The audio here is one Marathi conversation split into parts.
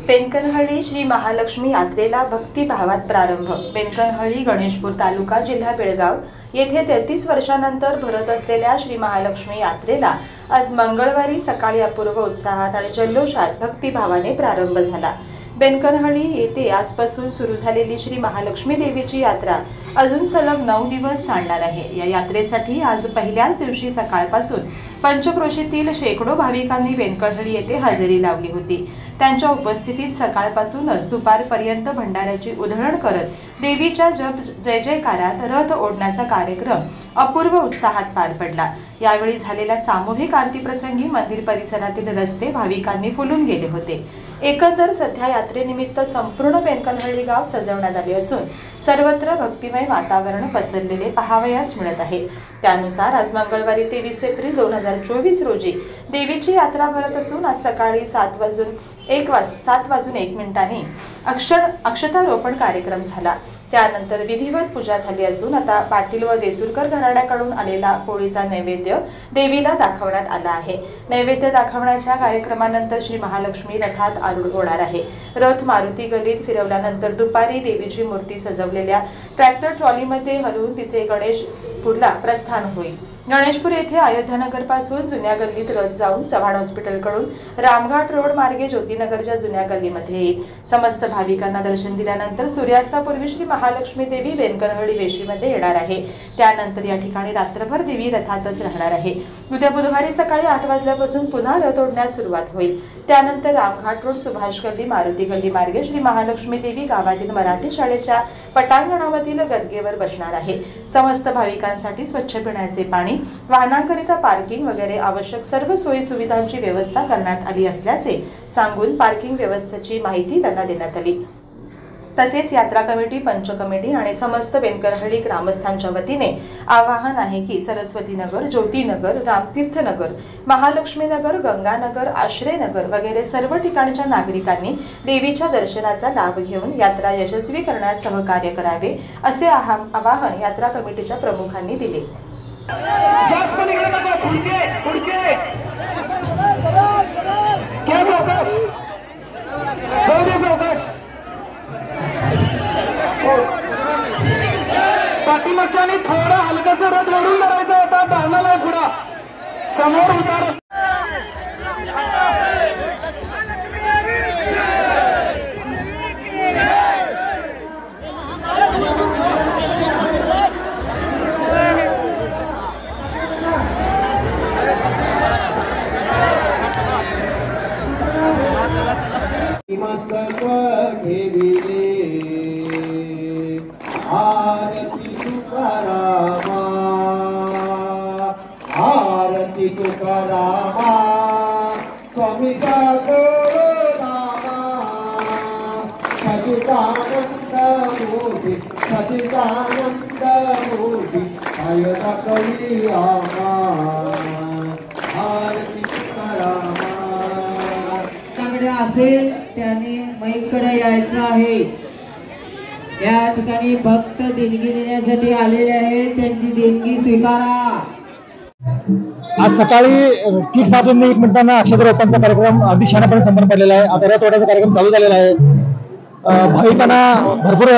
बेनकनहळ्ळी श्री महालक्ष्मी यात्रेला भक्तिभावात प्रारंभ। बेनकनहळ्ळी गणेशपूर तालुका जिल्हा बेळगाव येथे 33 वर्षांनंतर भरत असलेल्या श्री महालक्ष्मी यात्रेला आज मंगळवारी सकाळी अपूर्व उत्साहात आणि जल्लोषात भक्तिभावाने प्रारंभ झाला। बेनकनहळ्ळी येथे आजपासून सुरू झालेली श्री महालक्ष्मी देवीची यात्रा अजून सलग 9 दिवस चालणार आहे। या यात्रेसाठी आज पहिल्याच दिवशी सकाळपासून पंचक्रोशीतील शेकडो भाविकांनी बेनकनहळ्ळी येथे हजेरी लावली होती। त्यांच्या उपस्थितीत सकाळपासूनच दुपारपर्यंत भंडाऱ्याची उधळण करत देवीच्या जय जयकारात रथ ओढण्याचा कार्यक्रम अपूर्व उत्साहात पार पडला। यावेळी झालेल्या सामूहिक आरती प्रसंगी मंदिर परिसरातील रस्ते भाविकांनी फुलून गेले होते। एकंदर सध्या यात्रेनिमित्त संपूर्ण बेनकनहळ्ळी गाव सजवण्यात आले असून सर्वत्र भक्तिमय वातावरण पसरलेले पाहावयास मिळत आहे। त्यानुसार आज मंगळवारी 23 एप्रिल 2024 रोजी देवीची यात्रा भरत असून आज सकाळी 7 वाजून 1 मिनिटांनी अक्षतारोपण कार्यक्रम झाला। त्यानंतर विधिवत पूजा झाली असून आता पाटील व देसूरकर घराण्याकडून आलेला पोळीचा नैवेद्य देवीला दाखवण्यात आला आहे। नैवेद्य दाखवण्याच्या कार्यक्रमानंतर श्री महालक्ष्मी रथात आरूढ होणार आहे। रथ मारुती गल्लीत फिरवल्यानंतर दुपारी देवीची मूर्ती सजवलेल्या ट्रॅक्टर ट्रॉलीमध्ये हलवून तिचे गणेशपूरला प्रस्थान होईल। गणेशपूर येथे अयोध्यानगर पासून जुन्या गल्लीत रथ जाऊन चव्हाण हॉस्पिटलकडून रामघाट रोड मार्गे ज्योतिनगरच्या जुन्या गल्लीमध्ये येईल। समस्त भाविकांना दर्शन दिल्यानंतर सूर्यास्तापूर्वी श्री महालक्ष्मी देवी बेनकनहळ्ळी वेशीमध्ये येणार आहे। त्यानंतर या ठिकाणी रात्रभर देवी रथातच राहणार आहे। उद्या बुधवारी सकाळी 8 वाजल्यापासून पुन्हा रथ ओढण्यास सुरुवात होईल। त्यानंतर रामघाट रोड सुभाष गल्ली मारुती गल्ली मार्गे श्री महालक्ष्मी देवी गावातील मराठी शाळेच्या पटांगणावरील गदगेवर बसणार आहे। समस्त भाविकांसाठी स्वच्छ पिण्याचे पाणी, वाहनांकरिता पार्किंग वगैरे आवश्यक सर्व सोयी सुविधांची व्यवस्था करण्यात आली असल्याचे सांगून पार्किंग व्यवस्थेची माहिती त्यांना देण्यात आली। तसेच यात्रा कमिटी, पंच कमिटी आणि समस्त बेनकनहळ्ळी ग्रामस्थांच्या वतीने आवाहन आहे की सरस्वतीनगर, ज्योतिनगर, रामतीर्थनगर, महालक्ष्मीनगर, गंगानगर, आश्रयनगर वगैरे सर्व ठिकाणच्या नागरिकांनी देवीच्या दर्शनाचा लाभ घेऊन यात्रा यशस्वी करण्यास सहकार्य करावे असे आवाहन यात्रा कमिटीच्या प्रमुखांनी दिले। पाठीमागच्याने थोडा हलकासा रथ लढून धरायचा होता, धावणाला पुढा समोर उतार। आरती तुकारामा, आरती तुकारामा, स्वामी नामा, सचिदानंद मूर्ती, सचिदानंद मूर्ती, आयता कवी आमा, आरती तुकारामा। असेल त्याने मैकडे यायचं आहे। या ठिकाणी भक्त देणगी देण्यासाठी आलेले आहेत, त्यांची देणगी स्वीकारा। आज सकाळी ठीक 7:01 अक्षतारोपणचा कार्यक्रम अगदी शहाण्यापर्यंत संपन्न पडलेला आहे। आता रथ ओढण्याचा कार्यक्रम चालू झालेला आहे। भाविकांना भरपूर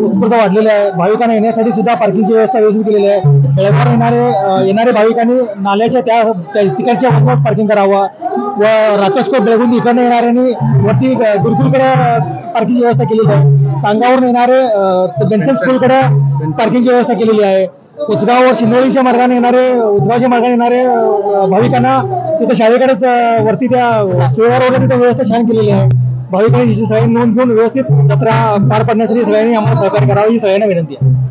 उत्स्फूर्तता वाढलेली आहे। भाविकांना येण्यासाठी सुद्धा पार्किंगची व्यवस्था व्यवस्थित केलेली आहे। बेळगाव येणारे भाविकांनी नाल्याच्या त्या तिकडच्या बाजूलाच पार्किंग करावं व राकेशकोट बेळगुंदी इकडनं येणाऱ्यांनी वरती गुरुकुलकडे पार्किंगची व्यवस्था केलेली आहे। सांगावरून येणारे बेन्सन स्कूलकडे पार्किंगची व्यवस्था केलेली आहे। उचगाव व शिंदोळीच्या मार्गाने येणारे भाविकांना तिथे शाळेकडेच वरती त्या सुवेगाव रोडला तिथे व्यवस्था छान केलेली आहे। भाविकांनी सगळ्यांनी नोंद घेऊन व्यवस्थित जत्रा पार पडण्यासाठी सगळ्यांनी आम्हाला सहकार्य करावे ही सगळ्यांना विनंती आहे।